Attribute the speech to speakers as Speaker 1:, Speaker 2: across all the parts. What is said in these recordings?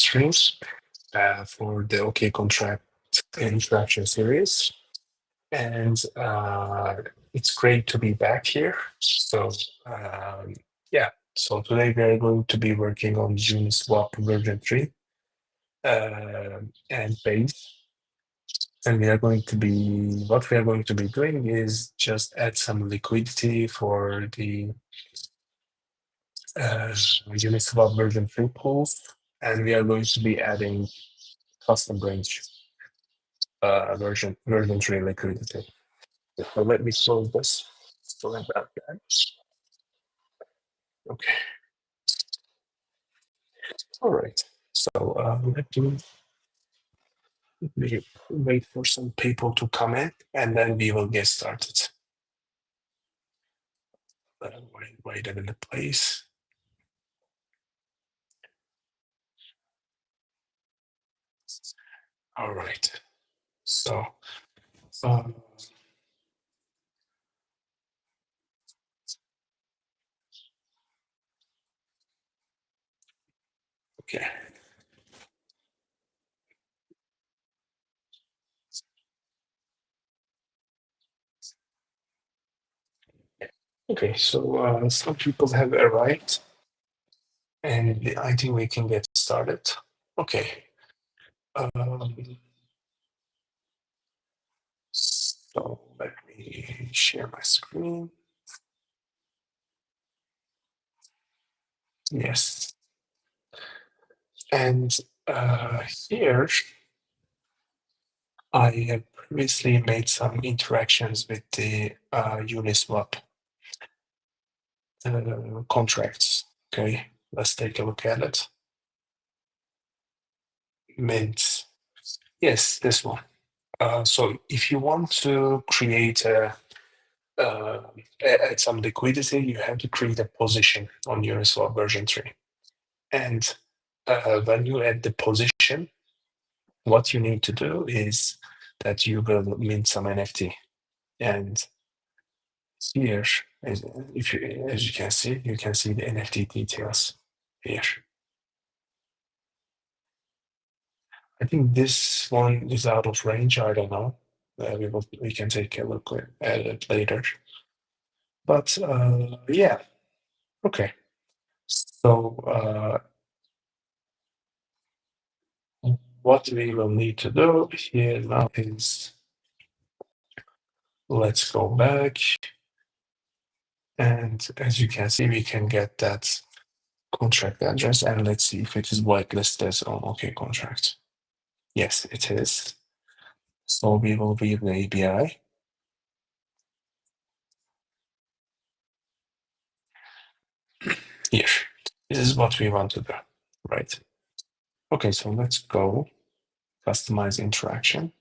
Speaker 1: streams for the OKcontract interaction series. And it's great to be back here. So yeah, so today we are going to be working on Uniswap version 3 and base. And what we are going to be doing is just add some liquidity for the Uniswap version 3 pools, and we are going to be adding custom range version 3 liquidity. So let me close this. Sorry about that. Okay. All right. So let me wait for some people to come in, and then we will get started. Wait a minute, please. All right. So, okay. Okay, so some people have arrived, and I think we can get started. Okay. So let me share my screen. Yes. And here, I have previously made some interactions with the Uniswap contracts. Okay, let's take a look at it. Mint. Yes, this one. So if you want to create add some liquidity, you have to create a position on Uniswap version 3. And when you add the position, what you need to do is that you will mint some NFT. And here, as you can see the NFT details here. I think this one is out of range. I don't know. We can take a look at it later. But yeah, okay. So what we will need to do here now is, let's go back. And as you can see, we can get that contract address, and let's see if it is whitelisted on OKcontract. Yes, it is. So we will read the ABI. Here, this is what we want to do, right? Okay, so let's go customize interaction.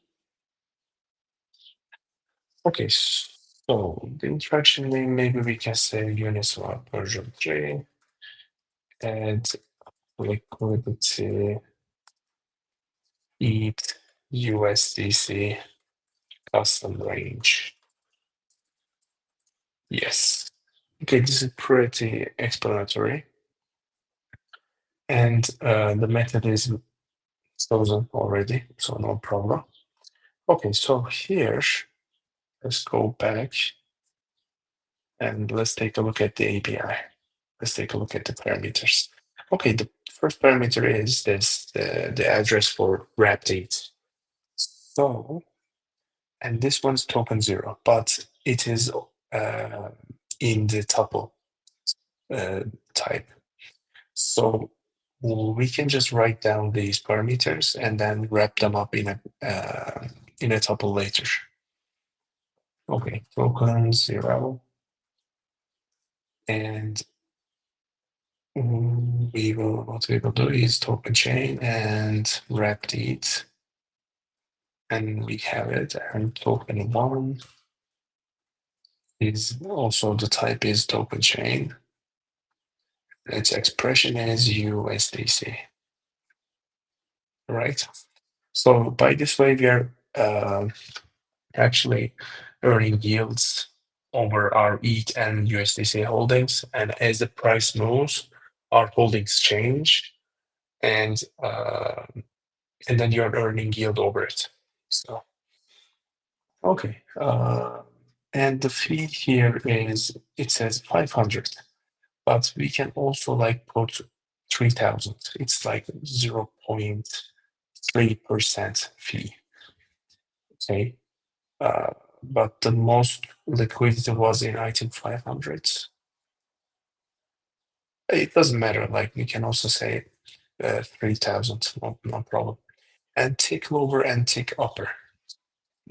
Speaker 1: Okay, so the interaction name, maybe we can say Uniswap version 3, and liquidity ETH USDC custom range. Yes. Okay, this is pretty explanatory. And the method is chosen already, so no problem. Okay, so here, let's go back and let's take a look at the API. Let's take a look at the parameters. Okay, the first parameter is this, the address for wrap date. So, and this one's token 0, but it is in the tuple type. So we can just write down these parameters and then wrap them up in a tuple later. Okay, token 0, and what we will do is token chain and wrap it, and we have it. And token 1 is also, the type is token chain. Its expression is USDC. Right. So by this way, we are actually earning yields over our ETH and USDC holdings. And as the price moves, our holdings change. and then you're earning yield over it. So okay, and the fee here is, it says 500, but we can also like put 3,000. It's like 0.3% fee. Okay, but the most liquidity was in, I think, 500. It doesn't matter. Like we can also say 3,000, no problem. And tick lower and tick upper.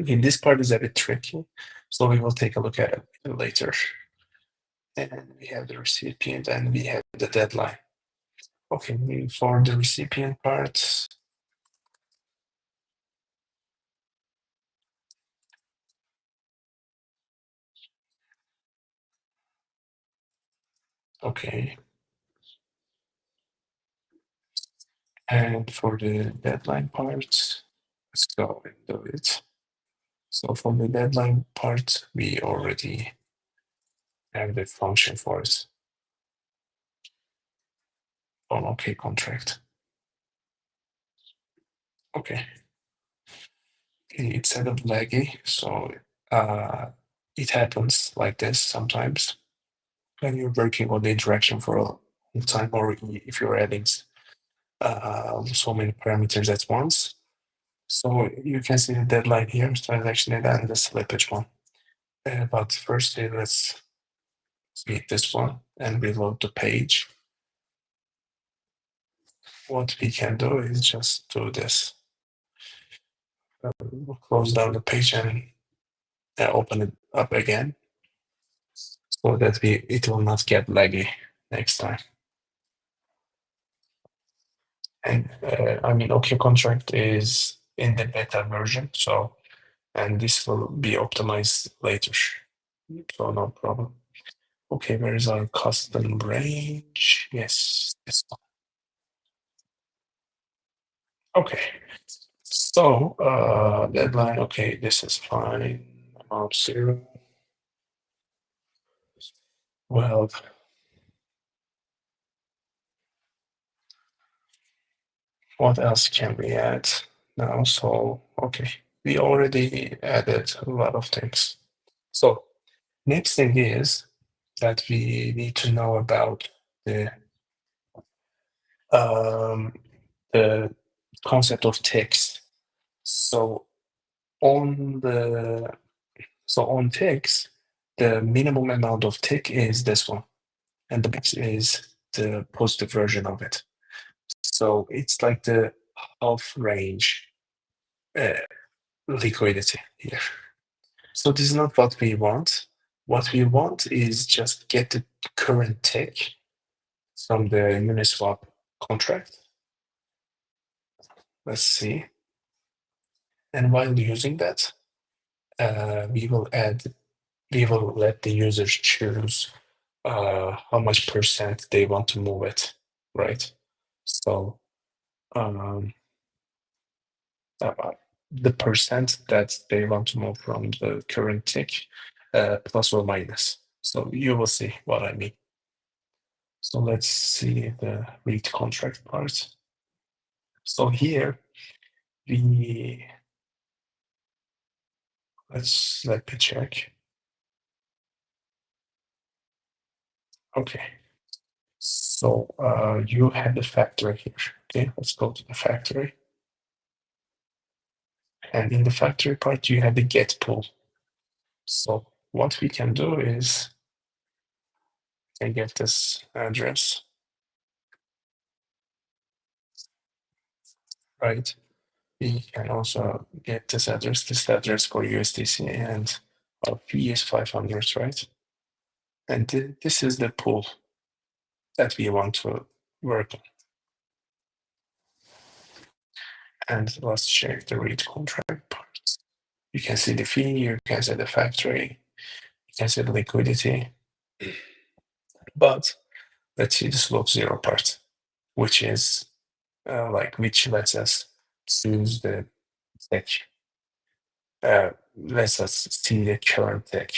Speaker 1: Okay, this part is a bit tricky, so we will take a look at it later. And we have the recipient and we have the deadline. Okay, for the recipient part, okay. And for the deadline part, let's go and do it. So for the deadline part, we already have the function for it on OKcontract. Okay. It's kind of laggy, so it happens like this sometimes when you're working on the interaction for a long time, or if you're adding so many parameters at once. So you can see the deadline here, transaction data, and the slippage one. But firstly, let's meet this one and reload the page. What we can do is just do this. We'll close down the page and open it up again so that it will not get laggy next time. And I mean, OKcontract is in the beta version, so, and this will be optimized later, so no problem. Okay, where is our custom range? Yes, this one. Okay, so deadline. Okay, this is fine. Amount 0. Well, what else can we add now? So okay, we already added a lot of things. So next thing is that we need to know about um, the concept of ticks. So on the on ticks, the minimum amount of tick is this one, and the max is the positive version of it. So it's like the half range uh, liquidity here. So this is not what we want. What we want is just get the current tick from the Uniswap contract. Let's see. And while using that, we will let the users choose how much percent they want to move it, right? So um, uh, the percent that they want to move from the current tick, plus or minus. So you will see what I mean. So let's see the read contract part. So here we let me check. Okay. So you have the factory here. Okay, let's go to the factory. And in the factory part, you have the get pool. So what we can do is I get this address, right? We can also get this address for USDC, and our fee is 500, right? And this is the pool that we want to work on. And let's check the read contract part. You can see the fee, you can see the factory, you can see the liquidity. But let's see the slope 0 part, which is which lets us choose the tech, lets us see the current tech.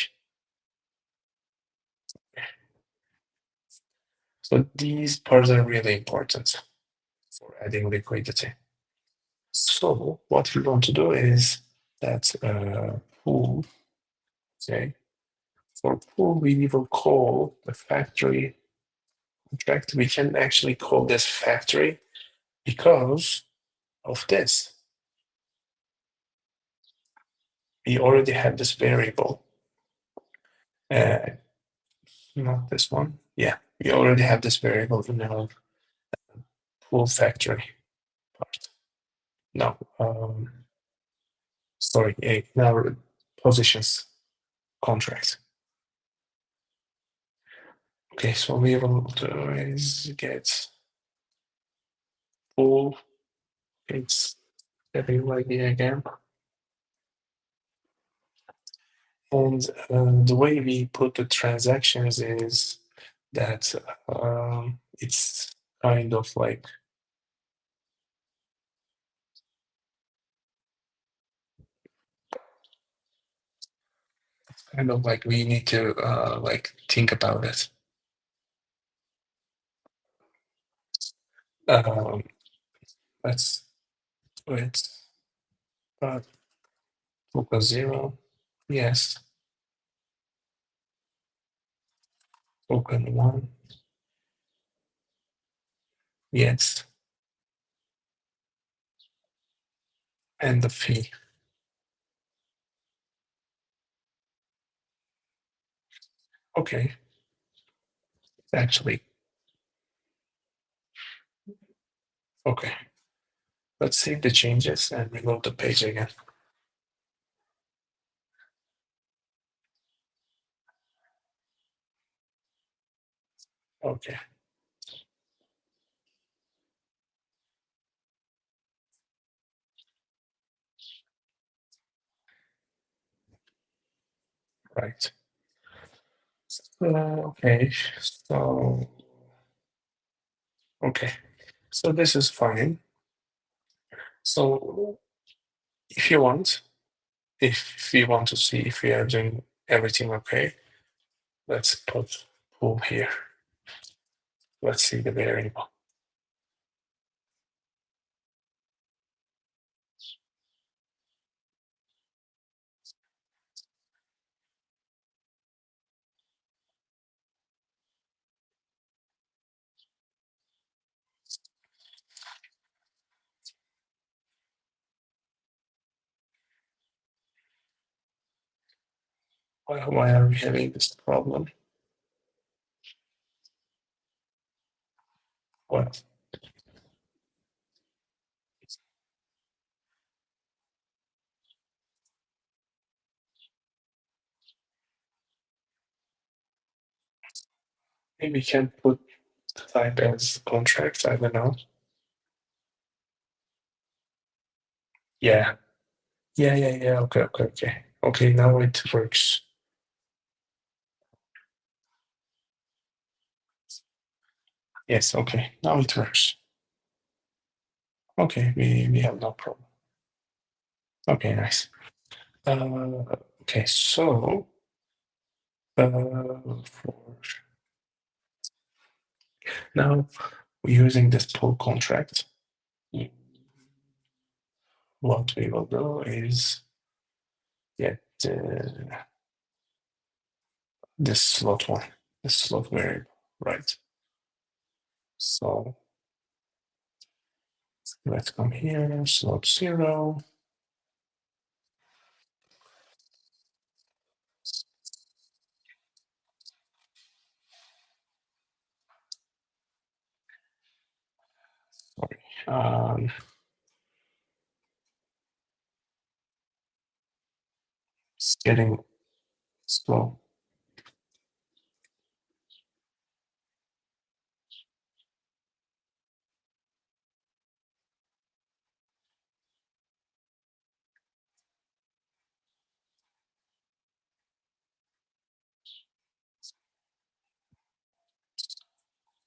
Speaker 1: So these parts are really important. for adding liquidity. So what we want to do is that pool, okay, for pool we will call the factory contract. We can actually call this factory because of this. We already have this variable. Not this one. Yeah, we already have this variable in our pool factory part. No, sorry, in our positions contract. Okay, so we will do is get pool. It's ABI again. And the way we put the transactions is that it's kind of like we need to like think about it. Let's do it. Token 0, yes. Token 1, yes. And the fee. Okay. Actually, okay. Let's save the changes and reload the page again. Okay. Right. Okay. So, okay. So this is fine. So if you want, if we want to see if we are doing everything okay, let's put pool here. Let's see the variable. Why are we having this problem? Well, maybe we can put the type as contract. I don't know. Yeah. Yeah. Okay. Okay, now it works. Yes, okay. Now it works. Okay, we have no problem. Okay, nice. Okay, so now we're using this pull contract. What we will do is get this slot one, this slot variable, right? So let's come here, slot 0. Sorry. It's getting slow.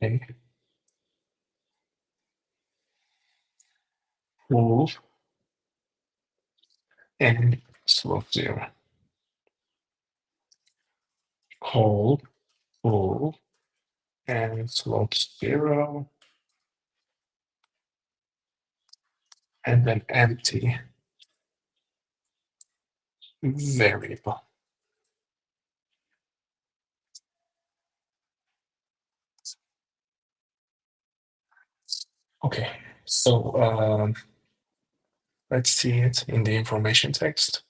Speaker 1: Okay. Move and slot 0. Hold, pull, and slot 0. and an empty variable. Okay, so let's see it in the information text.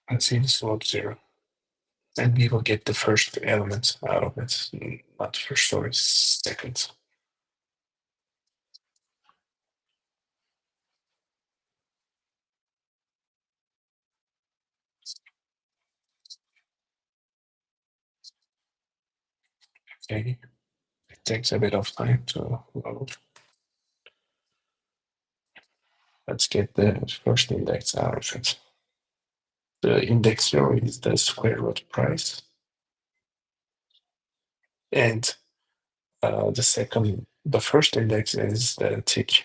Speaker 1: Let's see the slope 0. And we will get the first element out of it, not first, sorry, second. Okay, it takes a bit of time to load. Let's get the first index out of it. The index 0 is the square root price. And the first index is the tick.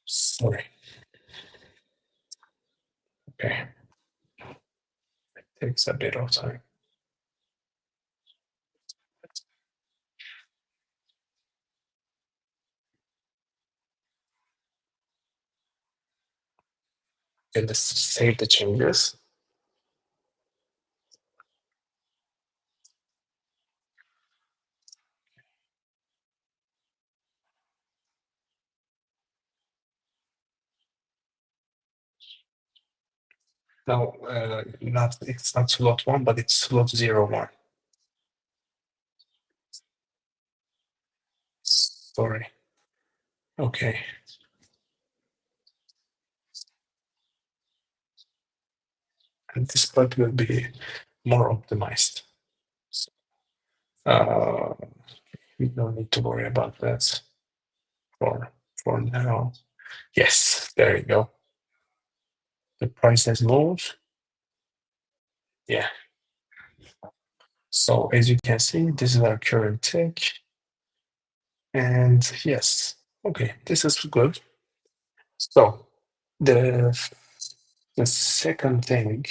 Speaker 1: Sorry. Okay. It takes a bit of time. And let's save the changes. No, it's not slot 1, but it's slot 01. Sorry. Okay. And this part will be more optimized. So, we don't need to worry about that for now. Yes, there you go. The price has moved. Yeah. So as you can see, this is our current tick. And yes, okay, this is good. So the second thing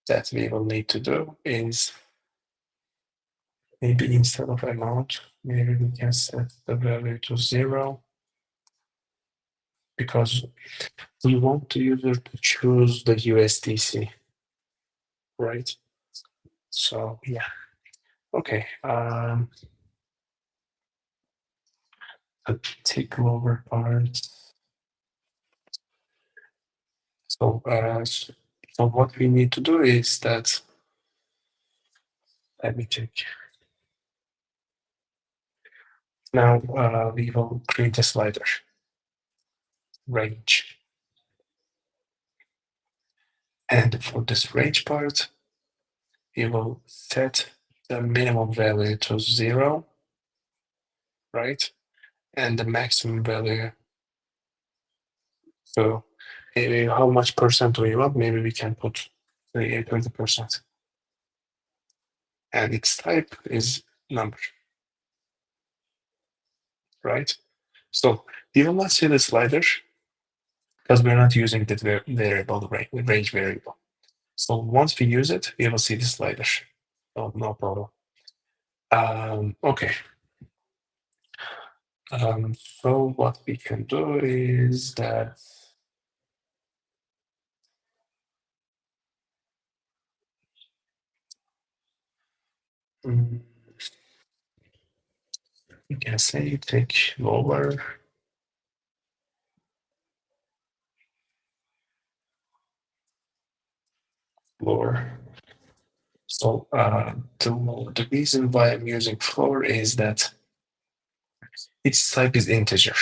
Speaker 1: that we will need to do is maybe instead of amount, maybe we can set the value to 0 because we want the user to choose the USDC, right? So yeah, okay. A tick lower part. So so what we need to do is that, let me check. Now we will create a slider, range. And for this range part, we will set the minimum value to 0, right? And the maximum value. So how much percent we want? Maybe we can put 20%. And its type is number, right? So we will not see the slider because we're not using the variable, range variable. So once we use it, we will see the slider. Oh, no problem. Okay. So what we can do is that we can say take lower. Floor. So the reason why I'm using floor is that its type is integer,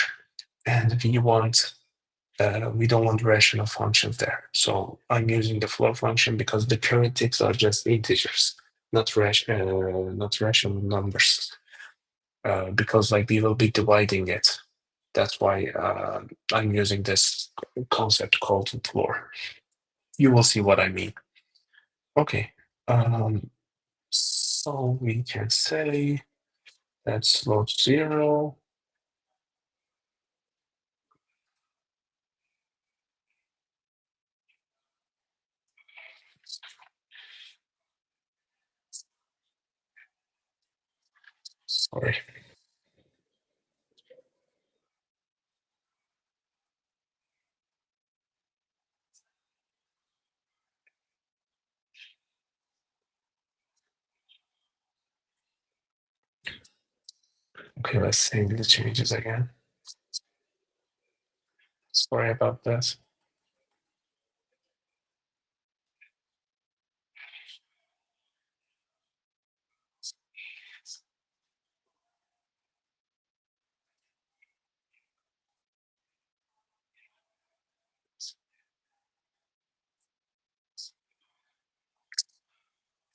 Speaker 1: and we don't want rational functions there. So I'm using the floor function because the current ticks are just integers, not rational numbers. Because like we will be dividing it. That's why I'm using this concept called floor. You will see what I mean. Okay. So we can say that's slot 0. Sorry. Okay, let's save the changes again. Sorry about that.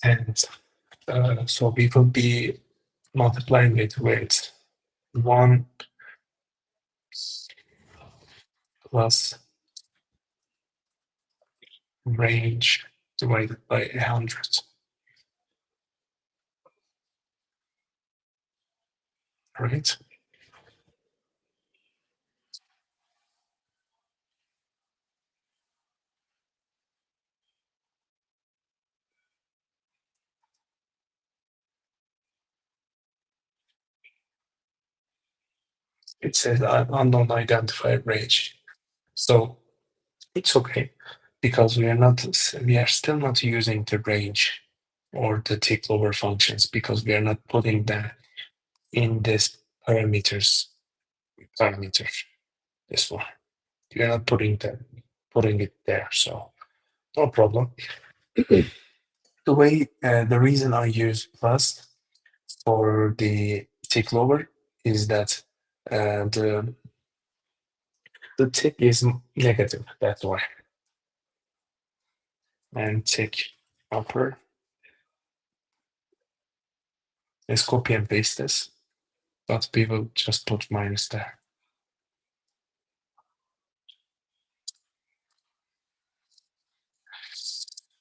Speaker 1: And so we will be multiplying it with 1 plus range divided by 100. Right? It says unknown identifier range. So it's okay because we are still not using the range or the tick lower functions because we are not putting them in this parameter, this one. We are not putting it there, so no problem. The reason I use plus for the tick lower is that the tick is negative. That's why. And tick upper. Let's copy and paste this, but we will just put minus there.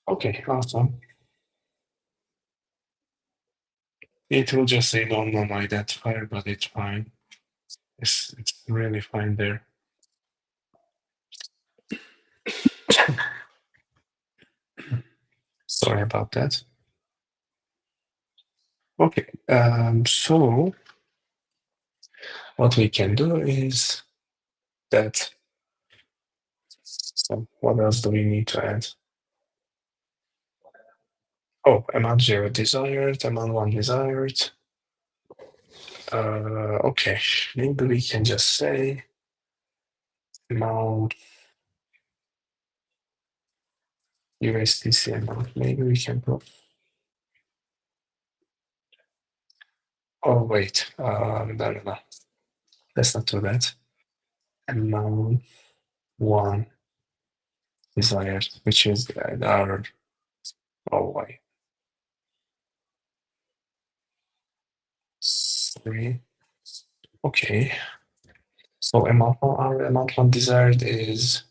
Speaker 1: Okay, awesome. It will just say non identifier, but it's fine. It's really fine there. Sorry about that. Okay, so what we can do is that. So what else do we need to add? Oh, amount 0 desired, amount 1 desired. Okay, maybe we can just say amount USDC amount. Maybe we can put. Oh wait, no. Let's not do that. Amount 1 desired, which is our. Oh wait. 3. Okay. So our amount 1 desired is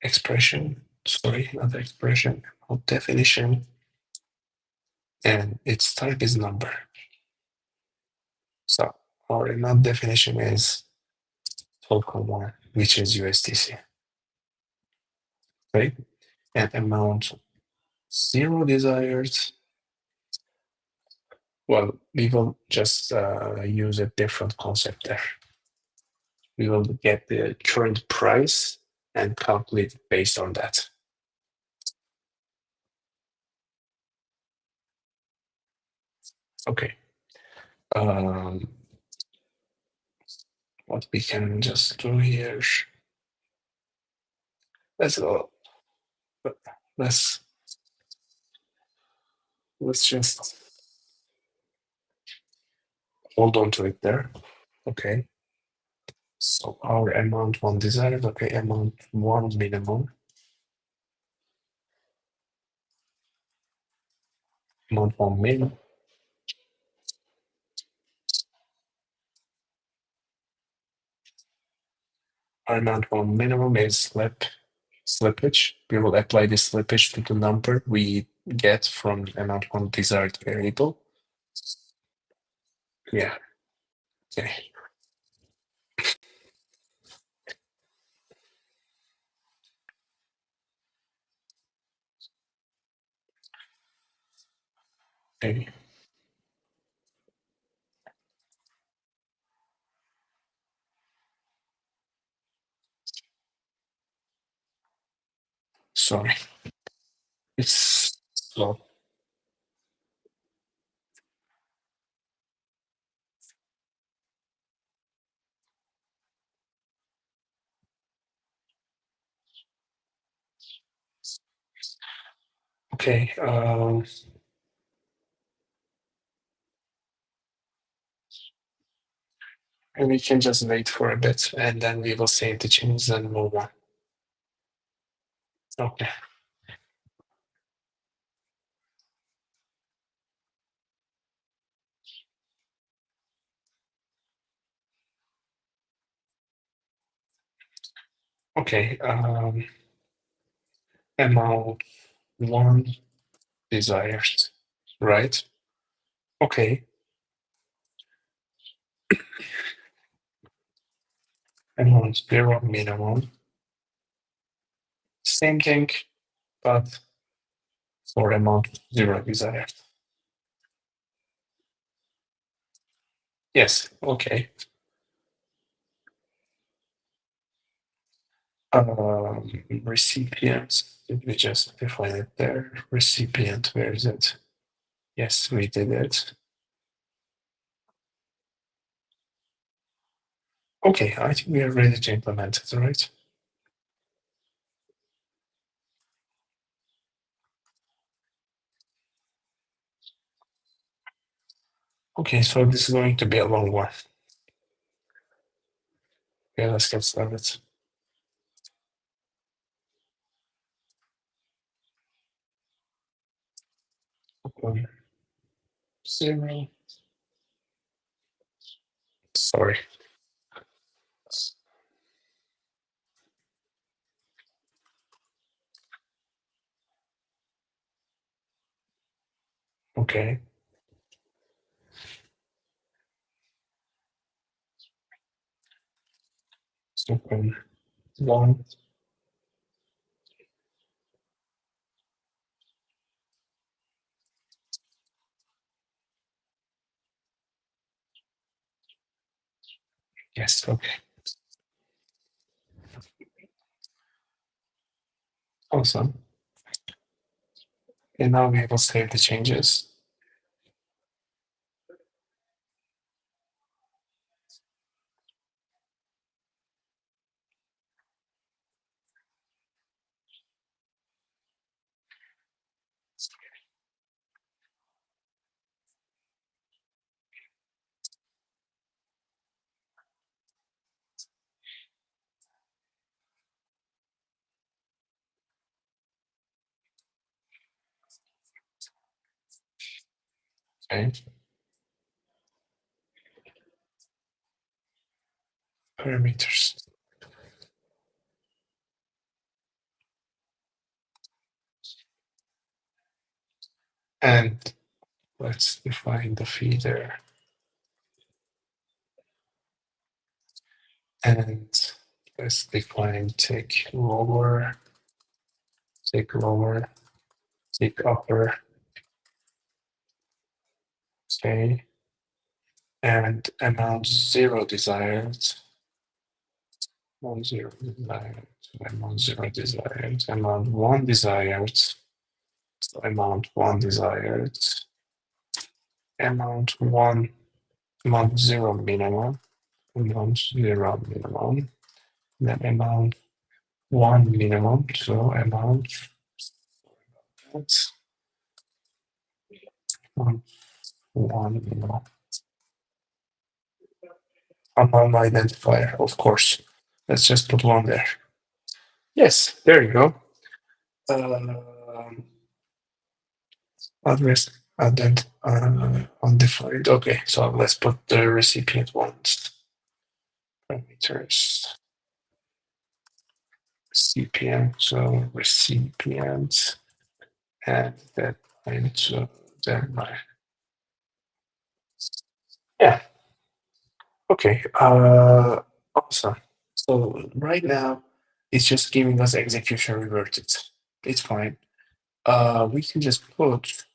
Speaker 1: expression. Sorry, not expression. Definition, and its type is number. So our amount definition is token 1, which is USDC, right? And amount 0 desired. Well, we will just use a different concept there. We will get the current price and calculate based on that. Okay. What we can just do here. Let's just hold on to it there. Okay. So our amount 1 desired, okay, amount 1 minimum. Amount 1 minimum. Our amount 1 minimum is slippage. We will apply the slippage to the number we get from amount 1 desired variable. Yeah. Okay. Okay. Sorry, it's slow. Okay. And we can just wait for a bit, and then we will save the changes and move on. Okay. Okay. Amount one desired, right? Okay. Amount zero minimum. Same thing, but for amount zero desired. Yes. Okay. Recipients. Did we just define it there? Recipient. Where is it? Yes, we did it. Okay, I think we are ready to implement it, right? Okay, so this is going to be a long one. Okay, let's get started. Okay. Zero. Sorry. Okay. So one. Yes, okay. Awesome. And now we will save the changes. Okay. Parameters. And let's define the feeder. And let's define tick lower, tick lower, tick upper. Okay. And amount zero desired. Amount zero desired. Amount zero desired. Amount one desired. So amount one desired. Amount one, amount zero minimum. Amount zero minimum. Then amount one minimum. So amount that's one minimum. Amount identifier, of course. Let's just put one there. Yes, there you go. Address undefined. Okay, so let's put the recipient ones. Parameters. Recipient, so recipient, and that into then my yeah. Okay. Awesome. So right now it's just giving us execution reverted. It's fine. We can just put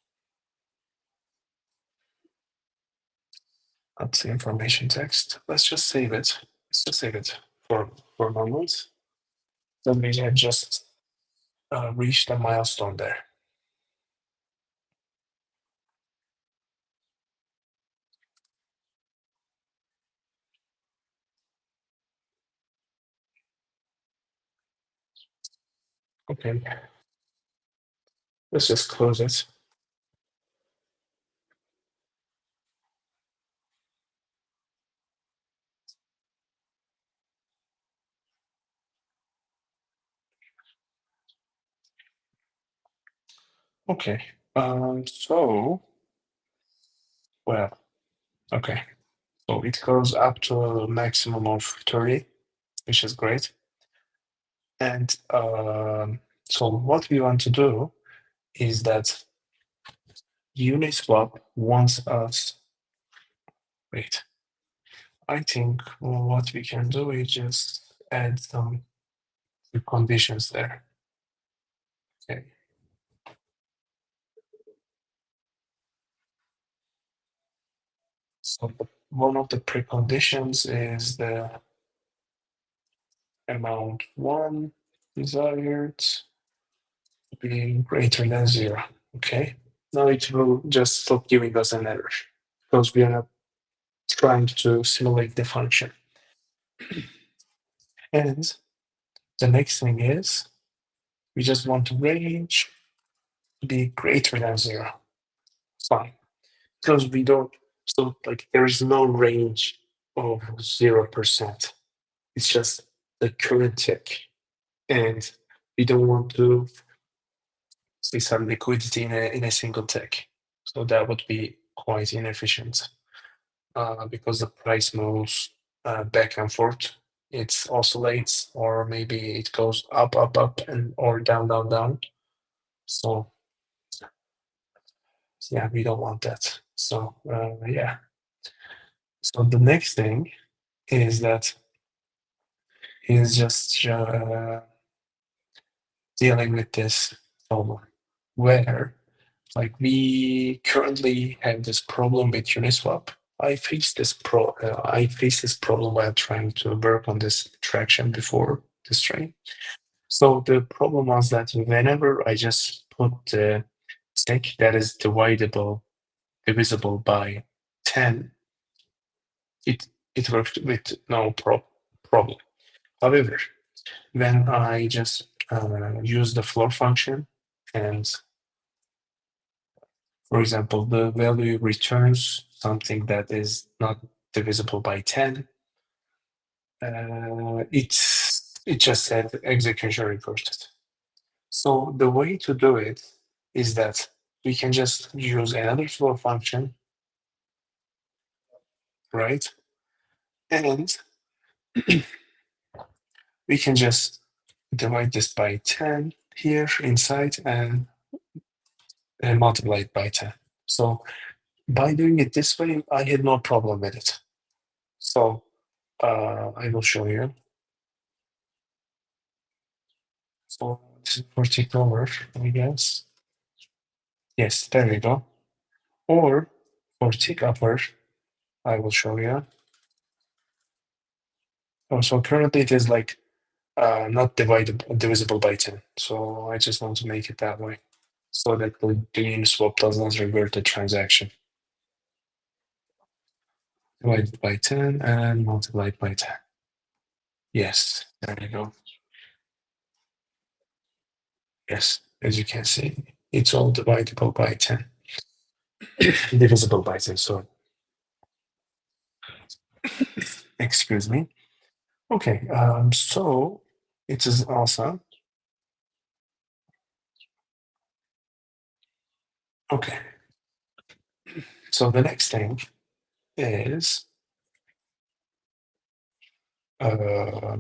Speaker 1: let's see information text. Let's just save it. Let's just save it for a moment. Then we have just reached a milestone there. Okay, let's just close it. Okay, so, well, okay. So it goes up to a maximum of 30, which is great. And so what we want to do is that Uniswap wants us, wait, I think what we can do is just add some conditions there. Okay. So one of the preconditions is the amount one desired being greater than 0. Okay. Now it will just stop giving us an error because we are not trying to simulate the function. And the next thing is we just want the range to be greater than 0. Fine. Because we don't, so like there is no range of 0%. It's just the current tick. And we don't want to see some liquidity in a single tick. So that would be quite inefficient because the price moves back and forth. It oscillates, or maybe it goes up, up, up, and or down, down, down. So yeah, we don't want that. So yeah. So the next thing is that is just dealing with this problem where like we currently have this problem with Uniswap. I faced this problem while trying to work on this traction before this train. So the problem was that whenever I just put the tick that is divisible by 10, it worked with no problem. However, when I just use the floor function and, for example, the value returns something that is not divisible by 10, it just said execution reported. So the way to do it is that we can just use another floor function, right? And we can just divide this by 10 here inside and multiply it by 10. So by doing it this way, I had no problem with it. So I will show you. So this is for tick over, I guess. Yes, there we go. Or for tick upper, I will show you. Oh, so currently it is like not divisible by 10. So I just want to make it that way so that the Uniswap does not revert the transaction. Divided by 10 and multiplied by 10. Yes, there we go. Yes, as you can see, it's all divisible by 10. Divisible by 10, sorry. Excuse me. Okay, so it is awesome. Okay. So the next thing is uh,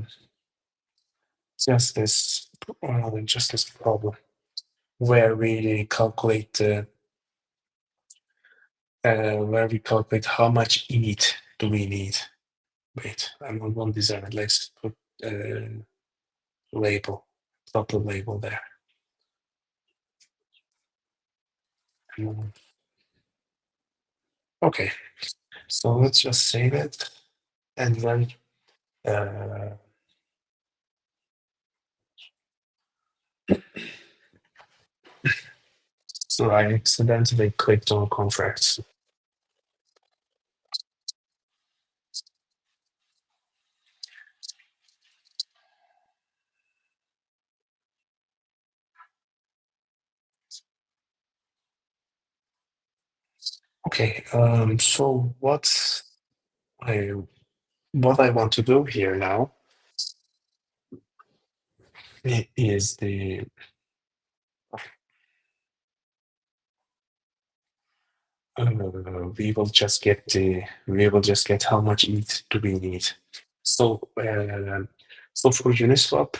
Speaker 1: just this problem where we calculate how much ETH do we need. Wait, I'm on one design. Let's put label, proper label there. Okay, so let's just save it and then So I accidentally clicked on contracts. Okay, so I what I want to do here now is we will just get how much ETH do we need. So so for Uniswap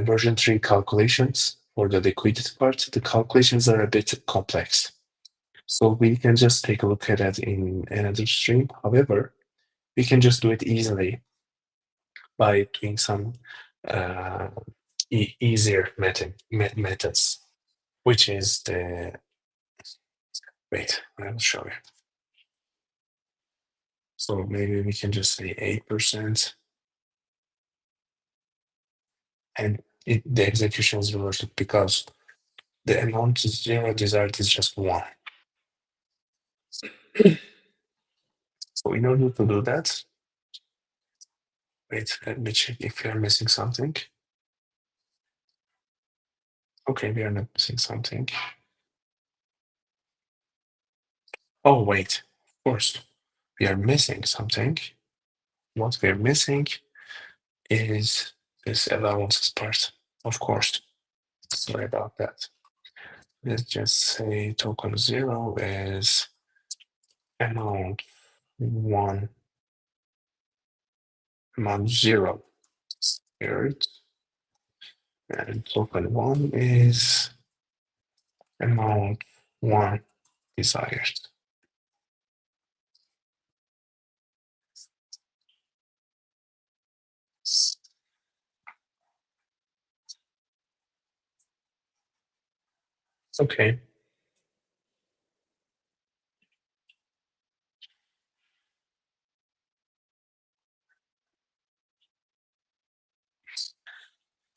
Speaker 1: version 3 calculations for the liquidity part, the calculations are a bit complex. So we can just take a look at that in another stream. However, we can just do it easily by doing some uh, easier methods, which is wait, I'll show you. So maybe we can just say 8%, and the execution is reversed because the amount is 0 desired is just 1. So in order to do that, wait, let me check if we are missing something. Okay, we are not missing something. Oh, wait, of course, we are missing something. What we're missing is this allowances part, of course. Sorry about that. Let's just say token 0 is amount 1, amount 0 squared, and token 1 is amount 1 desired. Okay.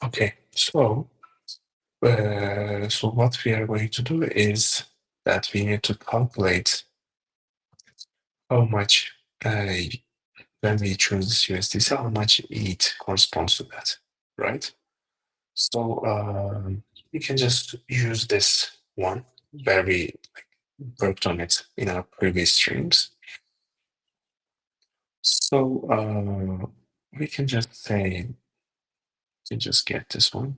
Speaker 1: Okay, so what we are going to do is that we need to calculate how much when we choose this USDC, how much it corresponds to that, right? So we can just use this one where we worked on it in our previous streams. So we can just say, we just get this one.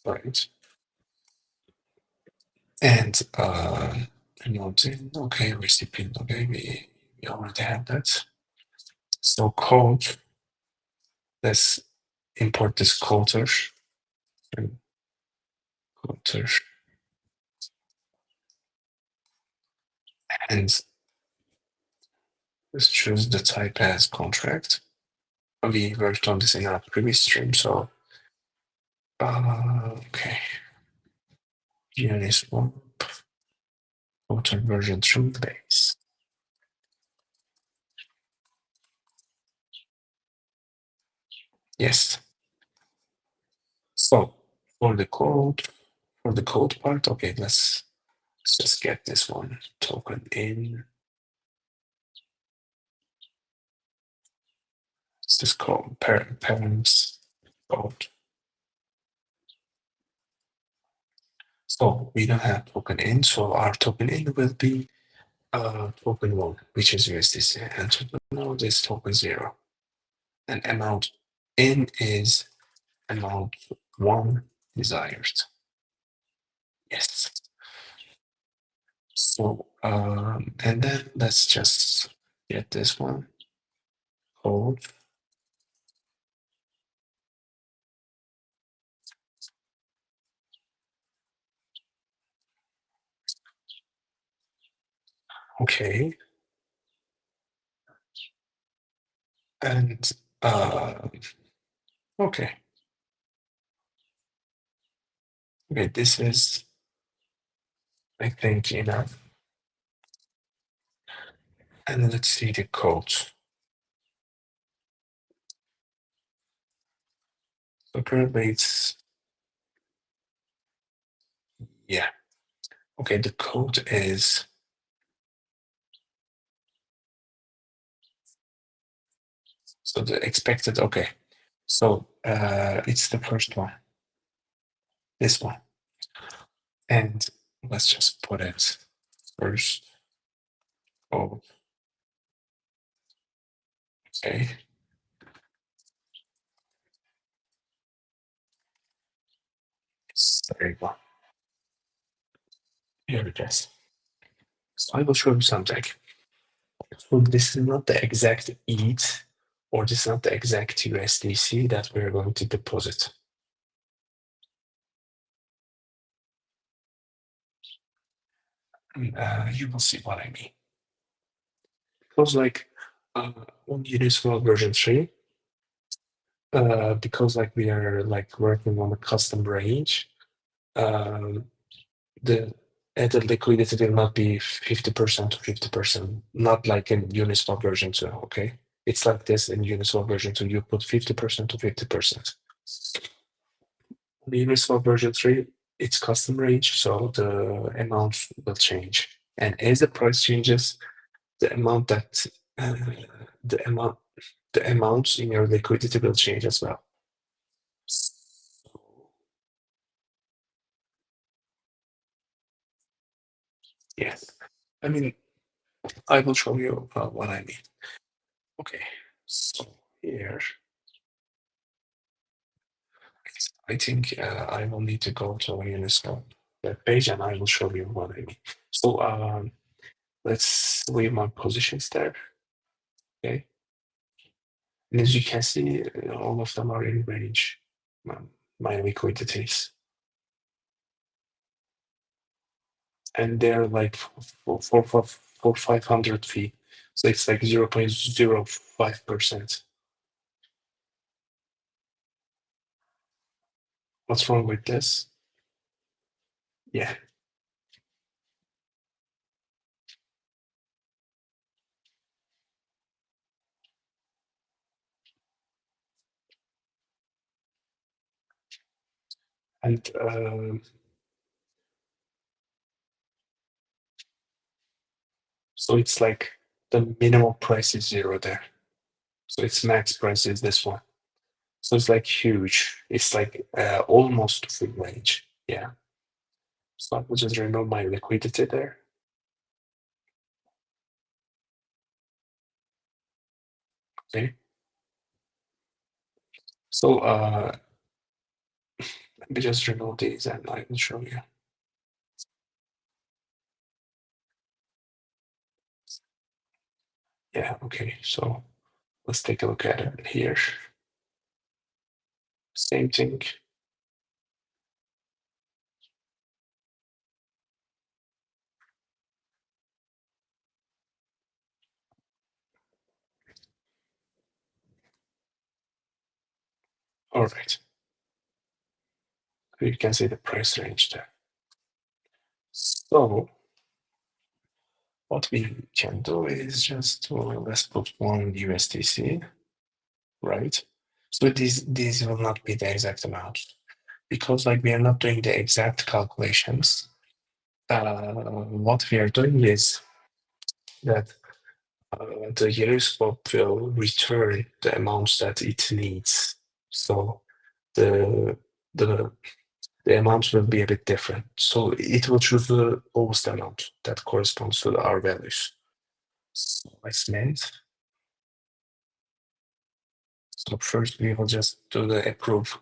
Speaker 1: Right. And noting, okay, recipient, okay, we already have that. So code, let's import this coder. Coder. And let's choose the type as contract. We worked on this in our previous stream, so okay. Uniswap, total version 3 base. Yes. So for the code part, okay, let's just get this one token in. It's this called parents code. So we don't have token in, so our token in will be token 1, which is USDC, and token out is token 0. And amount in is amount 1 desired. Yes. So and then let's just get this one code. Okay. And okay. Okay, this is, I think, enough. And let's see the code. So currently it's, yeah. Okay, the code is, so the expected, okay. So it's the first one, this one. And let's just put it first. Oh, okay. There you go. Here it is. So I will show you something. So this is not the exact ETH, or this is not the exact USDC that we're going to deposit. You will see what I mean. Because like on Uniswap version 3, because like we are like working on a custom range, um, the added liquidity will not be 50% to 50%, not like in Uniswap version 2, okay? It's like this in Uniswap version 2, you put 50% to 50%. The Uniswap version 3, it's custom range, so the amount will change. And as the price changes, the amount that the amount the amounts in your liquidity will change as well. Yes. I mean, I will show you what I mean. Okay, so here, I think I will need to go to Uniswap web page and I will show you what I mean. So let's leave my positions there. Okay. And as you can see, all of them are in range, my liquidities. And they're like for 500 fee. So it's like 0.05%. What's wrong with this? Yeah. And so it's like the minimum price is 0 there. So its max price is this one. So it's like huge. It's like almost full range. Yeah. So I will just remove my liquidity there. Okay. So let me just remove these and I will show you. Yeah, okay. So let's take a look at it here. Same thing. All right. You can see the price range there. So what we can do is just let's put one USDC, right? So these will not be the exact amount because like we are not doing the exact calculations. What we are doing is that the Uniswap will return the amounts that it needs. So the the the amounts will be a bit different. So it will choose the lowest amount that corresponds to the R values. So it's meant. So first we will just do the approve.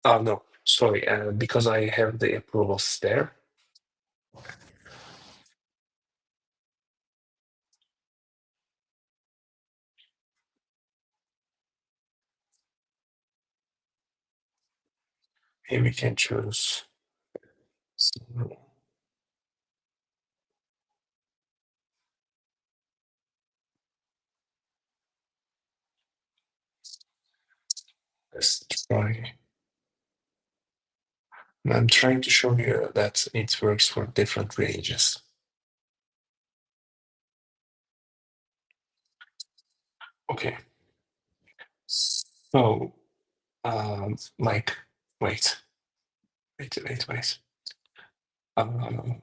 Speaker 1: Oh no, sorry, because I have the approvals there. Here we can choose. So let's try. I'm trying to show you that it works for different ranges. Okay. So like, wait. Um,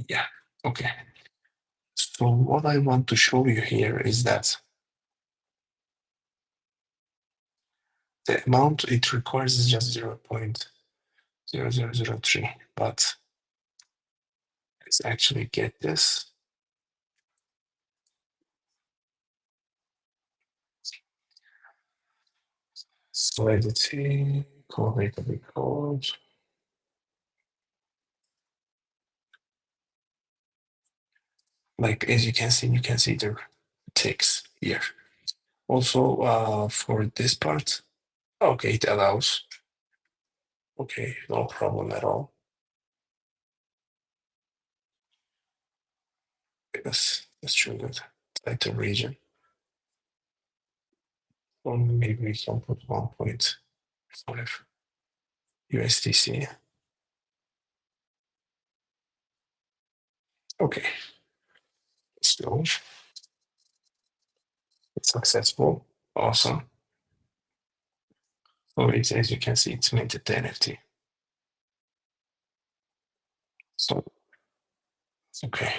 Speaker 1: yeah, okay. So what I want to show you here is that the amount it requires is just 0.0003, but let's actually get this. Solidity, correlated code. Like, as you can see the ticks here. Also, for this part, okay, it allows. Okay, no problem at all. Let's choose it. Title region. Or maybe we can put 1.5 USDC. Okay, let's go. It's successful. Awesome. So it's, as you can see, it's minted the NFT. So, okay.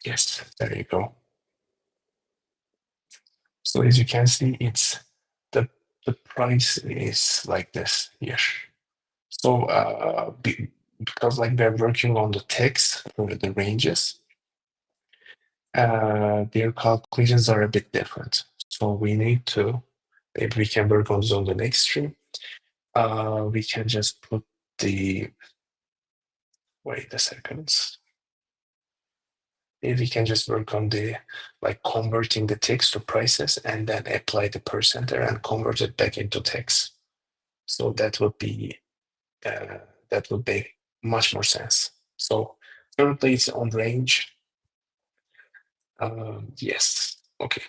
Speaker 1: Yes, there you go. So as you can see, it's the price is like this here. So because like we're working on the text or the ranges, their calculations are a bit different. So we need to, maybe we can work on this on the next stream. We can just put the, wait a second. Maybe we can just work on the, like converting the text to prices and then apply the percenter and convert it back into text. So that would be, that would make much more sense. So currently it's on range. Yes, okay.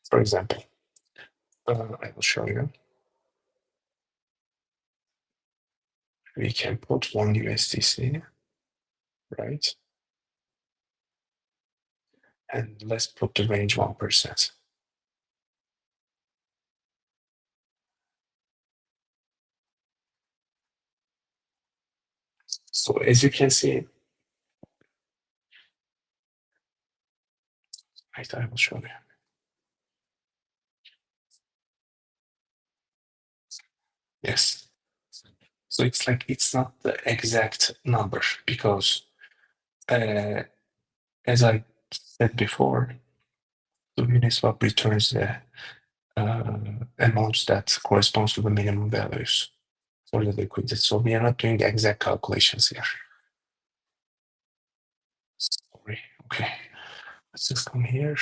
Speaker 1: For example, I will show you. We can put 1 USDC, right? And let's put the range 1%. So as you can see, right, I will show you. Yes. So it's like, it's not the exact number because as I said before, the Uniswap returns the amounts that corresponds to the minimum values for the liquidity. So we are not doing exact calculations here. Sorry. Okay. Let's just come here.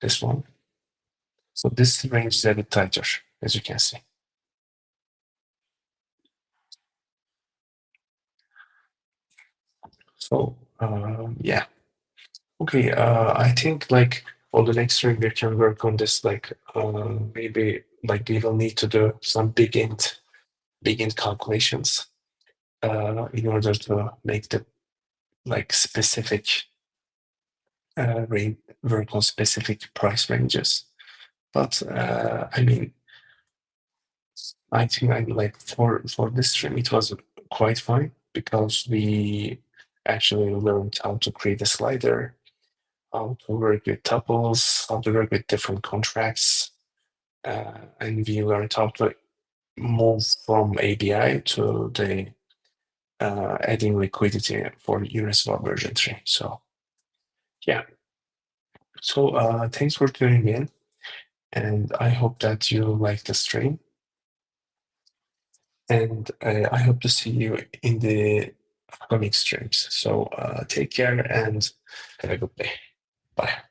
Speaker 1: This one. So this range is a bit tighter, as you can see. So yeah. Okay. I think like on the next stream we can work on this. Like maybe like we will need to do some big int calculations in order to make the like specific work on specific price ranges. But I mean, I think I like for this stream it was quite fine because we actually learned how to create a slider, how to work with tuples, how to work with different contracts, and we learned how to move from ABI to the adding liquidity for Uniswap version 3. So yeah. So thanks for tuning in, and I hope that you like the stream. And I hope to see you in the upcoming streams. So take care and have a good day. Bye.